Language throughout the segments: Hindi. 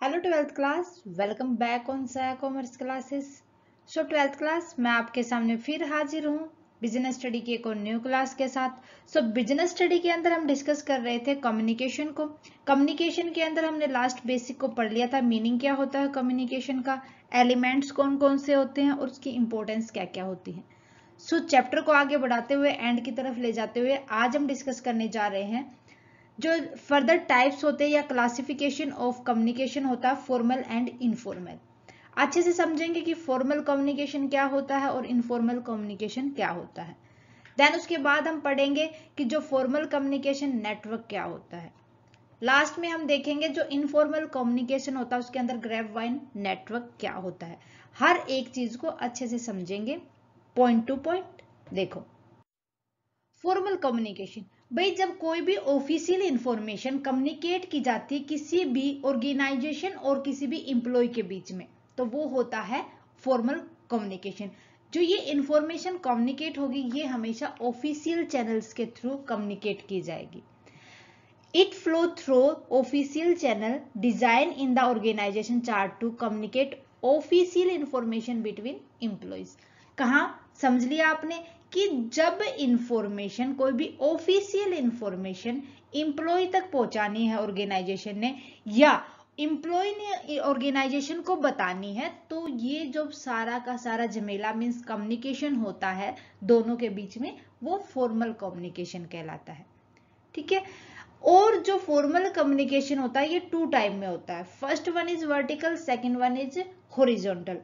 Hello twelfth class, welcome back on Saya commerce classes. So twelfth class, मैं आपके सामने फिर हाजिर हूँ बिजनेस स्टडी की एक और न्यू क्लास के साथ। सो बिजनेस स्टडी के अंदर हम डिस्कस कर रहे थे कम्युनिकेशन को। कम्युनिकेशन के अंदर हमने लास्ट बेसिक को पढ़ लिया था, मीनिंग क्या होता है कम्युनिकेशन का, एलिमेंट्स कौन कौन से होते हैं और उसकी इंपॉर्टेंस क्या क्या होती है। सो चैप्टर को आगे बढ़ाते हुए, एंड की तरफ ले जाते हुए, आज हम डिस्कस करने जा रहे हैं जो फर्दर टाइप्स होते हैं या क्लासिफिकेशन ऑफ कम्युनिकेशन होता है, फॉर्मल एंड इनफॉर्मल। अच्छे से समझेंगे कि फॉर्मल कम्युनिकेशन क्या होता है और इनफॉर्मल कम्युनिकेशन क्या होता है। देन उसके बाद हम पढ़ेंगे कि जो फॉर्मल कम्युनिकेशन नेटवर्क क्या होता है। लास्ट में हम देखेंगे जो इनफॉर्मल कम्युनिकेशन होता है उसके अंदर ग्रेपवाइन नेटवर्क क्या होता है। हर एक चीज को अच्छे से समझेंगे पॉइंट टू पॉइंट। देखो, फॉर्मल कम्युनिकेशन, भाई जब कोई भी ऑफिशियल इंफॉर्मेशन कम्युनिकेट की जाती है किसी भी ऑर्गेनाइजेशन और किसी भी एम्प्लॉय के बीच में, तो वो होता है फॉर्मल कम्युनिकेशन। जो ये इंफॉर्मेशन कम्युनिकेट होगी ये हमेशा ऑफिशियल चैनल्स के थ्रू कम्युनिकेट की जाएगी। It flow through official channel designed in the organization chart to communicate official information between employees। कहाँ समझ लिया आपने कि जब इंफॉर्मेशन, कोई भी ऑफिशियल इंफॉर्मेशन एम्प्लॉय तक पहुंचानी है ऑर्गेनाइजेशन ने, या एम्प्लॉय ने ऑर्गेनाइजेशन को बतानी है, तो ये जो सारा का सारा झमेला मीन्स कम्युनिकेशन होता है दोनों के बीच में, वो फॉर्मल कम्युनिकेशन कहलाता है। ठीक है। और जो फॉर्मल कम्युनिकेशन होता है ये टू टाइप में होता है। First one is vertical, second one is horizontal.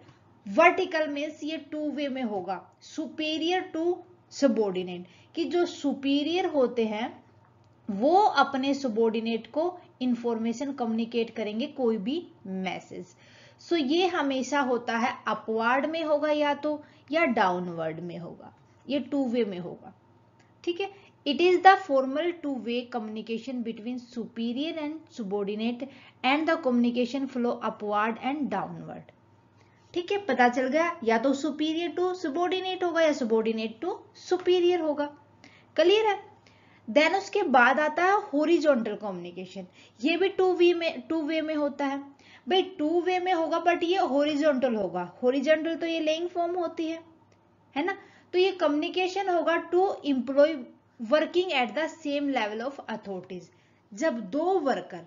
Vertical means ये टू वे में होगा, सुपीरियर टू सबॉर्डिनेट, कि जो सुपीरियर होते हैं वो अपने सबॉर्डिनेट को इंफॉर्मेशन कम्युनिकेट करेंगे, कोई भी मैसेज। सो ये हमेशा होता है अपवर्ड में होगा या डाउनवर्ड में होगा, ये टू वे में होगा। ठीक है। It is the formal two way communication between superior and subordinate and the communication flow upward and downward. ठीक है, पता चल गया, या तो सुपीरियर टू subordinate होगा या subordinate टू सुपीरियर होगा। क्लियर है। देन उसके बाद आता है हॉरिजॉन्टल कम्युनिकेशन। ये भी टू वे में होता है। भाई टू वे में होगा बट ये हॉरिजॉन्टल होगा। हॉरिजॉन्टल तो ये लेइंग फॉर्म होती है ना। तो ये कम्युनिकेशन होगा to employ working at the same level of authorities. जब दो वर्कर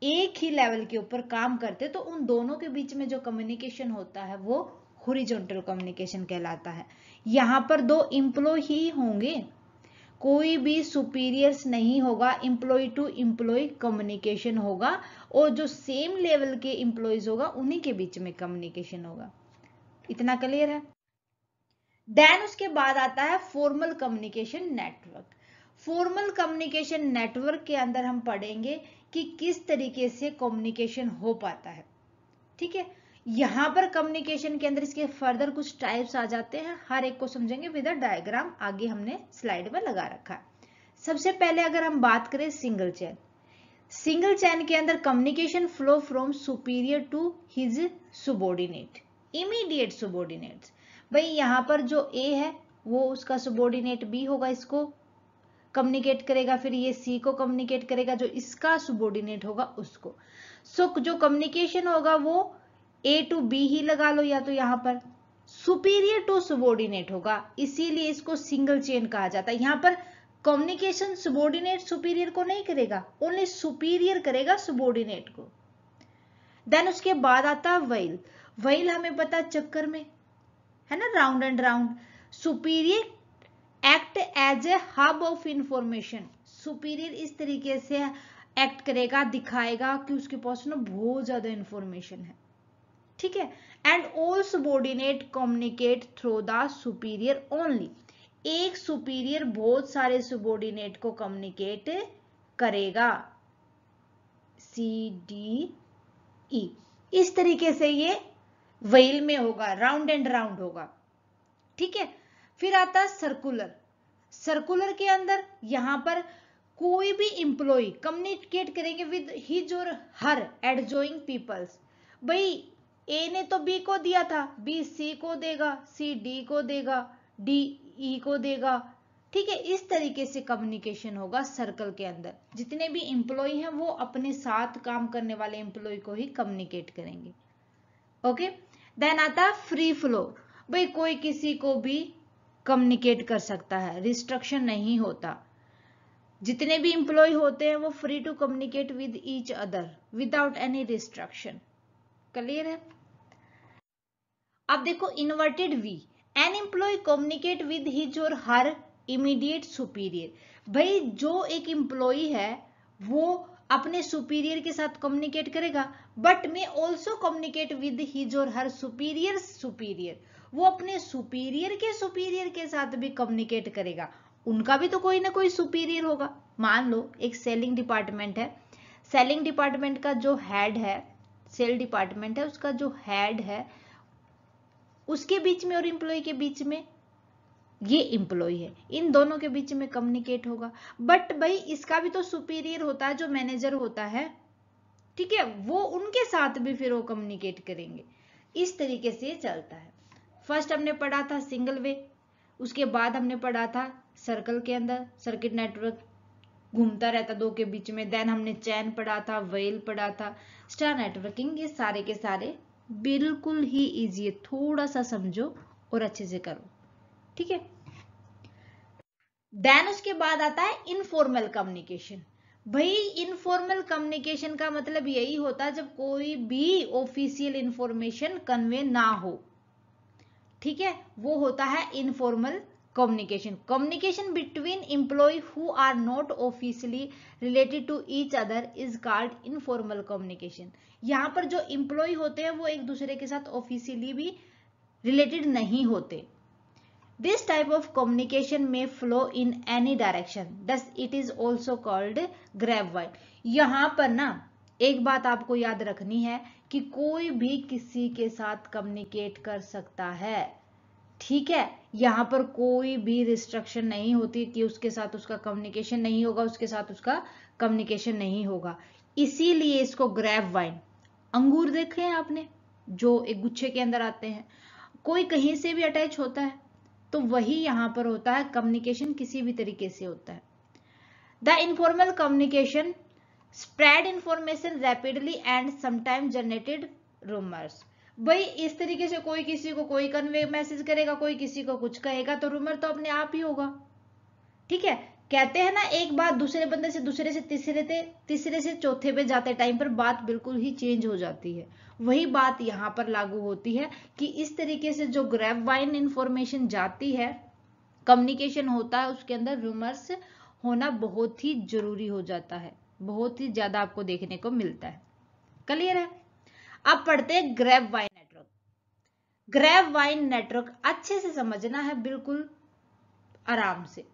एक ही लेवल के ऊपर काम करते तो उन दोनों के बीच में जो कम्युनिकेशन होता है वो हॉरिजॉन्टल कम्युनिकेशन कहलाता है। यहां पर दो एम्प्लॉय ही होंगे, कोई भी सुपीरियर्स नहीं होगा, एम्प्लॉय टू एम्प्लॉय कम्युनिकेशन होगा, और जो सेम लेवल के एम्प्लॉयज होगा उन्हीं के बीच में कम्युनिकेशन होगा। इतना क्लियर है। देन उसके बाद आता है formal communication network. Formal communication network के अंदर हम पढ़ेंगे कि किस तरीके से कम्युनिकेशन हो पाता है। ठीक है। यहां पर कम्युनिकेशन के अंदर इसके फर्दर कुछ टाइप्स आ जाते हैं, हर एक को समझेंगे विद अ डायग्राम, आगे हमने स्लाइड में लगा रखा है। सबसे पहले अगर हम बात करें सिंगल चैन, सिंगल चैन के अंदर communication flow from superior to his subordinate, immediate subordinates। भाई यहाँ पर जो ए है वो उसका subordinate बी होगा, इसको कम्युनिकेट करेगा, फिर ये सी को कम्युनिकेट करेगा जो इसका subordinate होगा उसको। सो जो कम्युनिकेशन होगा वो ए टू बी ही लगा लो, या तो यहाँ पर सुपीरियर टू subordinate होगा, इसीलिए इसको सिंगल चेन कहा जाता है। यहाँ पर कम्युनिकेशन सबॉर्डिनेट सुपीरियर को नहीं करेगा, ओनली सुपीरियर करेगा सबॉर्डिनेट को। देन उसके बाद आता है व्हाइल। व्हाइल हमें पता चक्कर में है ना, round and round. Superior act as a hub of information. Superior इस तरीके से एक्ट करेगा, दिखाएगा कि उसके पास ना बहुत ज्यादा इंफॉर्मेशन है। ठीक है। And all subordinate communicate through the superior only. एक सुपीरियर बहुत सारे सबॉर्डिनेट को कम्युनिकेट करेगा, सी डी ई। इस तरीके से ये व्हेल में होगा, राउंड एंड राउंड होगा। ठीक है। फिर आता है सर्कुलर। सर्कुलर के अंदर यहां पर कोई भी इंप्लॉय कम्युनिकेट करेंगे विद हिज और हर एडजॉइंग पीपल्स। भाई ए ने तो बी को दिया था, बी सी को देगा, सी डी को देगा, डी ई को देगा, ठीक है, इस तरीके से कम्युनिकेशन होगा सर्कल के अंदर। जितने भी एम्प्लॉय हैं वो अपने साथ काम करने वाले एम्प्लॉय को ही कम्युनिकेट करेंगे। ओके, देन आता है फ्री फ्लो। भाई कोई किसी को भी कम्युनिकेट कर सकता है, रिस्ट्रिक्शन नहीं होता। जितने भी एम्प्लॉय होते हैं वो free to communicate with each other without any restriction. Clear है? अब देखो inverted V, an employ communicate with his और हर इमीडिएट सुपीरियर। भाई जो एक एम्प्लॉय है वो अपने सुपीरियर के साथ कम्युनिकेट करेगा, but may also communicate with his और हर सुपीरियर। वो अपने सुपीरियर के साथ भी कम्युनिकेट करेगा। उनका भी तो कोई ना कोई सुपीरियर होगा। मान लो एक सेलिंग डिपार्टमेंट है, सेलिंग डिपार्टमेंट का जो हेड है, सेल डिपार्टमेंट है, उसका जो हेड है उसके बीच में और एम्प्लॉय के बीच में ये एम्प्लॉय है, इन दोनों के बीच में कम्युनिकेट होगा। बट भाई इसका भी तो सुपीरियर होता है जो मैनेजर होता है, ठीक है, वो उनके साथ भी फिर वो कम्युनिकेट करेंगे। इस तरीके से चलता है। फर्स्ट हमने पढ़ा था सिंगल वे, उसके बाद हमने पढ़ा था सर्कल के अंदर सर्किट नेटवर्क घूमता रहता दो के बीच में। देन हमने चैन पढ़ा था, वेल पढ़ा था, स्टार नेटवर्किंग। ये सारे के सारे बिल्कुल ही इजी है, थोड़ा सा समझो और अच्छे से करो, ठीक है। देन उसके बाद आता है इनफॉर्मल कम्युनिकेशन। भाई इनफॉर्मल कम्युनिकेशन का मतलब यही होता है जब कोई भी ऑफिशियल इंफॉर्मेशन कन्वे ना हो, ठीक है, वो होता है informal communication between employee who are not officially related to each other is called informal communication। यहाँ पर जो एम्प्लॉय होते हैं वो एक दूसरे के साथ ऑफिशियली भी रिलेटेड नहीं होते। This type of communication may flow in any direction, thus it is also called grapevine। यहाँ पर ना एक बात आपको याद रखनी है कि कोई भी किसी के साथ कम्युनिकेट कर सकता है, ठीक है। यहाँ पर कोई भी रिस्ट्रिक्शन नहीं होती कि उसके साथ उसका कम्युनिकेशन नहीं होगा, उसके साथ उसका कम्युनिकेशन नहीं होगा। इसीलिए इसको ग्रेप वाइन, अंगूर देखे हैं आपने जो एक गुच्छे के अंदर आते हैं, कोई कहीं से भी अटैच होता है, तो वही यहाँ पर होता है, कम्युनिकेशन किसी भी तरीके से होता है। The informal communication spread information rapidly and sometime generated rumours. भाई इस तरीके से कोई किसी को कोई कन्वे मैसेज करेगा, कोई किसी को कुछ कहेगा, तो रूमर तो अपने आप ही होगा, ठीक है। कहते हैं ना एक बात दूसरे बंदे से दूसरे से तीसरे से चौथे पे जाते टाइम पर बात बिल्कुल ही चेंज हो जाती है। वही बात यहाँ पर लागू होती है कि इस तरीके से जो ग्रेप वाइन इंफॉर्मेशन जाती है, कम्युनिकेशन होता है, उसके अंदर रूमर्स होना बहुत ही जरूरी हो जाता है, बहुत ही ज्यादा आपको देखने को मिलता है। क्लियर है? अब पढ़ते हैं grapevine network. Grapevine network अच्छे से समझना है, बिल्कुल आराम से।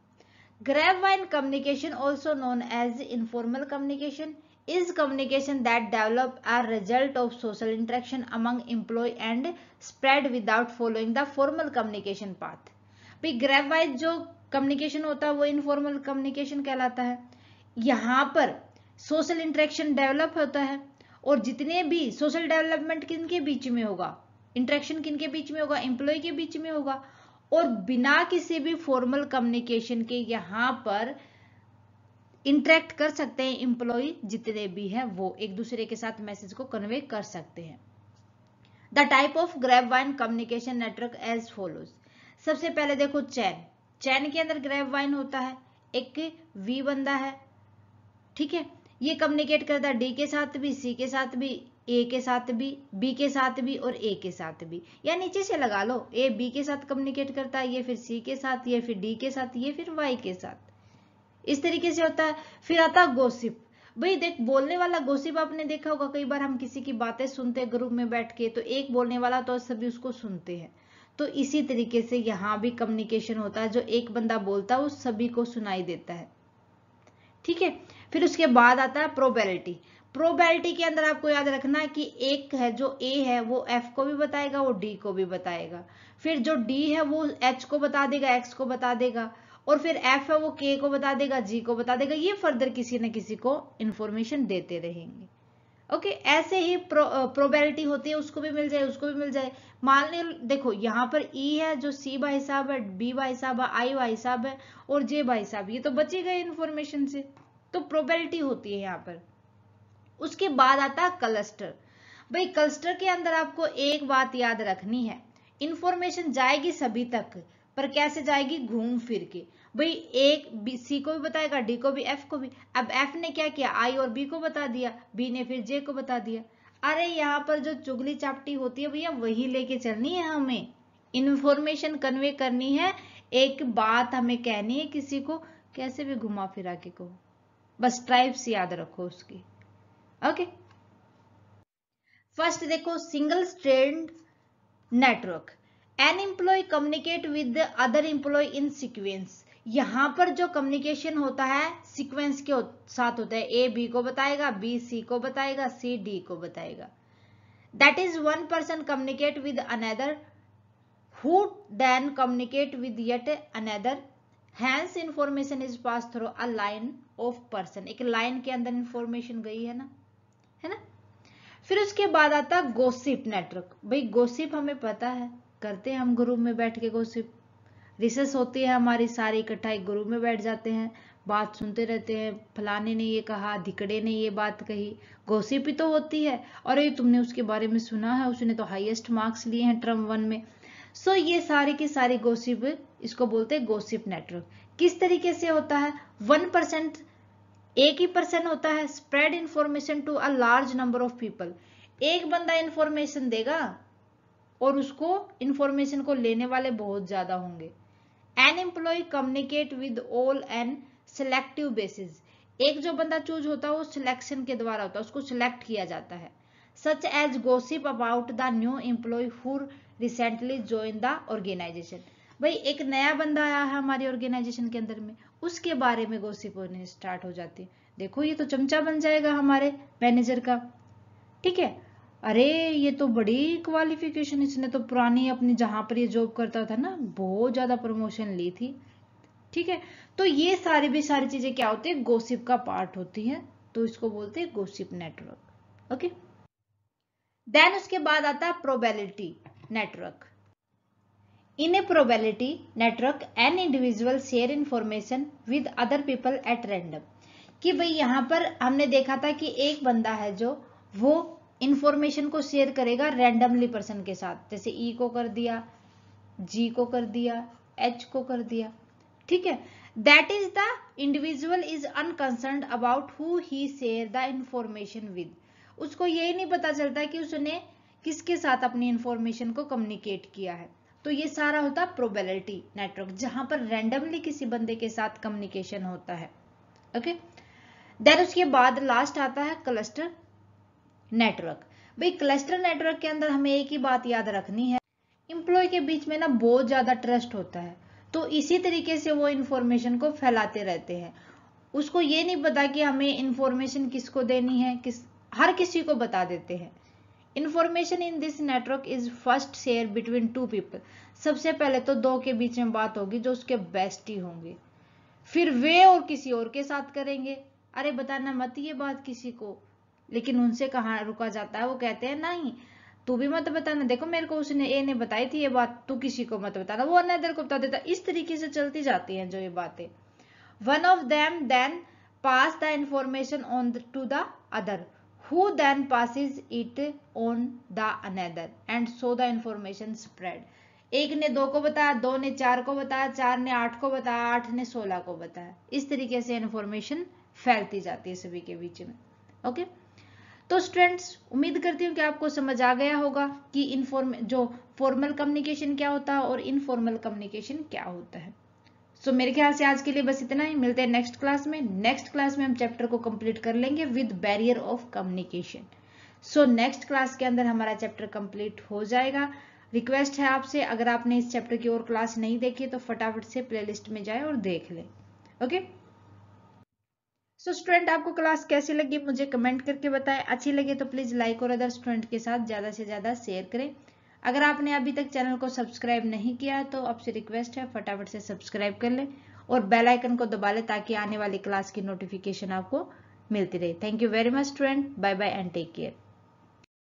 Grapevine communication, also known as informal communication, is communication that develop a result of social interaction among employee and spread without following the formal communication path। भाई Grapevine जो communication होता है वो informal communication कहलाता है। यहाँ पर सोशल इंटरेक्शन डेवलप होता है, और जितने भी सोशल डेवलपमेंट किनके बीच में होगा, इंटरेक्शन किनके बीच में होगा, एम्प्लॉय के बीच में होगा, और बिना किसी भी फॉर्मल कम्युनिकेशन के यहाँ पर इंटरेक्ट कर सकते हैं एम्प्लॉय, जितने भी हैं वो एक दूसरे के साथ मैसेज को कन्वे कर सकते हैं। The type of grapevine communication network as follows. सबसे पहले देखो चैन के अंदर ग्रेपवाइन होता है, एक वी बंदा है, ठीक है, ये कम्युनिकेट करता है डी के साथ भी, सी के साथ भी, ए के साथ भी, बी के साथ भी और ए के साथ भी, या नीचे से लगा लो, ए बी के साथ कम्युनिकेट करता है, ये फिर सी के साथ, ये फिर डी के साथ, ये फिर वाई के साथ, इस तरीके से होता है। फिर आता है गोसिप। भाई देख बोलने वाला गोसिप आपने देखा होगा, कई बार हम किसी की बातें सुनते हैं ग्रुप में बैठ के, तो एक बोलने वाला तो सभी उसको सुनते हैं, तो इसी तरीके से यहाँ भी कम्युनिकेशन होता है, जो एक बंदा बोलता है वो सभी को सुनाई देता है, ठीक है। फिर उसके बाद आता है प्रोबेबिलिटी। प्रोबेबिलिटी के अंदर आपको याद रखना है कि एक है जो ए है वो एफ को भी बताएगा, वो डी को भी बताएगा, फिर जो डी है वो एच को बता देगा, एक्स को बता देगा, और फिर एफ है वो के को बता देगा, जी को बता देगा, ये फर्दर किसी न किसी को इंफॉर्मेशन देते रहेंगे। ओके ऐसे ही प्रोबेबिलिटी होती है, उसको भी मिल जाए, उसको भी मिल जाए। मान लो देखो यहाँ पर ई है, जो सी भाई साहब है, बी भाई साहब है, आई भाई साहब है और जे भाई साहब, ये तो बची गए इंफॉर्मेशन से, तो प्रोबेबिलिटी होती है यहाँ पर। उसके बाद आता है क्लस्टर। भाई क्लस्टर के अंदर आपको एक बात याद रखनी है, इंफॉर्मेशन जाएगी सभी तक, पर कैसे जाएगी, घूम फिर के। भाई एक बी सी को भी बताएगा, डी को भी, एफ को भी। अब एफ ने क्या किया, आई और बी को बता दिया, बी ने फिर जे को बता दिया। अरे यहाँ पर जो चुगली चापटी होती है भैया, वही लेके चलनी है हमें, इंफॉर्मेशन कन्वे करनी है, एक बात हमें कहनी है किसी को, कैसे भी घुमा फिरा के कहो, बस ट्राइब्स याद रखो उसकी। ओके फर्स्ट देखो, single strand network, an employ communicate with the other employ in sequence. यहां पर जो कम्युनिकेशन होता है सीक्वेंस के साथ होता है, ए बी को बताएगा, बी सी को बताएगा, सी डी को बताएगा। That is one person communicate with another who then communicate with yet another, hence information is passed through a line of person। एक लाइन के अंदर इंफॉर्मेशन गई है ना। फिर उसके बाद आता है गोसिप नेटवर्क। भाई गोसिप हमें पता है, करते हैं हम ग्रुप में बैठ के गोसिप, रिसर्च होती है हमारी, सारी इकट्ठा एक ग्रुप में बैठ जाते हैं, बात सुनते रहते हैं, फलाने ने ये कहा, धिकड़े ने ये बात कही, गोसिप ही तो होती है। और ये तुमने उसके बारे में सुना है, उसने तो हाईएस्ट मार्क्स लिए हैं टर्म 1 में। सो ये सारी की सारी गोसिप, इसको बोलते हैं गोसिप नेटवर्क। किस तरीके से होता है, 1% एक ही पर्सन होता है, spread information to a large number of people. एक बंदा इंफॉर्मेशन देगा और उसको इंफॉर्मेशन को लेने वाले बहुत ज्यादा होंगे। An employ communicate with all an selective basis. एक जो बंदा चूज होता है वो सिलेक्शन के द्वारा होता है, उसको सिलेक्ट किया जाता है। Such as gossip about the new employ who recently join the organisation. भाई एक नया बंदा आया है हमारी ऑर्गेनाइजेशन के अंदर में, उसके बारे में गोसिप होने स्टार्ट हो जाती है। देखो ये तो चमचा बन जाएगा हमारे मैनेजर का, ठीक है, अरे ये तो बड़ी क्वालिफिकेशन, इसने तो पुरानी अपनी जहां पर ये जॉब करता था ना, बहुत ज्यादा प्रमोशन ली थी, ठीक है। तो ये सारी भी सारी चीजें क्या होती है, गोसिप का पार्ट होती है, तो इसको बोलते हैं गोसिप नेटवर्क। ओके देन उसके बाद आता है probability network. In A probability network an individual share information with other people at random. कि भाई यहां पर हमने देखा था कि एक बंदा है जो वो इंफॉर्मेशन को शेयर करेगा रैंडमली पर्सन के साथ, जैसे ई को कर दिया, जी को कर दिया, एच को कर दिया, ठीक है। That is the individual is unconcerned about who he share the information with. उसको ये नहीं पता चलता कि उसने किसके साथ अपनी इंफॉर्मेशन को कम्युनिकेट किया है। तो ये सारा होता है प्रोबेबिलिटी नेटवर्क, जहां पर रैंडमली किसी बंदे के साथ कम्युनिकेशन होता है। ओके देन उसके बाद लास्ट आता है क्लस्टर नेटवर्क। भाई क्लस्टर नेटवर्क के अंदर हमें एक ही बात याद रखनी है, एम्प्लॉय के बीच में ना बहुत ज्यादा ट्रस्ट होता है, तो इसी तरीके से वो इंफॉर्मेशन को फैलाते रहते हैं। उसको ये नहीं पता कि हमें इंफॉर्मेशन किसको देनी है, हर किसी को बता देते हैं। Information in this network is first share between two people. सबसे पहले तो दो के बीच में बात होगी जो उसके बेस्टी होंगे, फिर वे और किसी और के साथ करेंगे, अरे बताना मत ये बात किसी को, लेकिन उनसे कहाँ रुका जाता है, वो कहते हैं नहीं तू भी मत बताना, देखो मेरे को उसने ए ने बताई थी ये बात, तू किसी को मत बताना, वो अनदर को बता देता। इस तरीके से चलती जाती हैं जो ये बातें। One of them then pass the information on to the other who then passes it on the another and so the information spread। एक ने 2 को बताया, 2 ने 4 को बताया, 4 ने 8 को बताया, 8 ने 16 को बताया, इस तरीके से इंफॉर्मेशन फैलती जाती है सभी के बीच में। ओके तो स्टूडेंट्स उम्मीद करती हूँ कि आपको समझ आ गया होगा कि जो फॉर्मल कम्युनिकेशन क्या होता है और इनफॉर्मल कम्युनिकेशन क्या होता है। सो मेरे ख्याल से आज के लिए बस इतना ही, मिलते हैं नेक्स्ट क्लास में। नेक्स्ट क्लास में हम चैप्टर को कंप्लीट कर लेंगे with barrier of communication. So next class के अंदर हमारा चैप्टर कंप्लीट हो जाएगा। रिक्वेस्ट है आपसे, अगर आपने इस चैप्टर की और क्लास नहीं देखी तो फटाफट से प्लेलिस्ट में जाए और देख लें। ओके सो स्टूडेंट आपको क्लास कैसी लगी मुझे कमेंट करके बताएं, अच्छी लगे तो प्लीज लाइक और अदर स्टूडेंट के साथ ज्यादा से ज्यादा शेयर करें। अगर आपने अभी तक चैनल को सब्सक्राइब नहीं किया तो आपसे रिक्वेस्ट है फटाफट से सब्सक्राइब कर लें और बेल आइकन को दबा लें ताकि आने वाली क्लास की नोटिफिकेशन आपको मिलती रहे। Thank you very much student, bye bye and take care.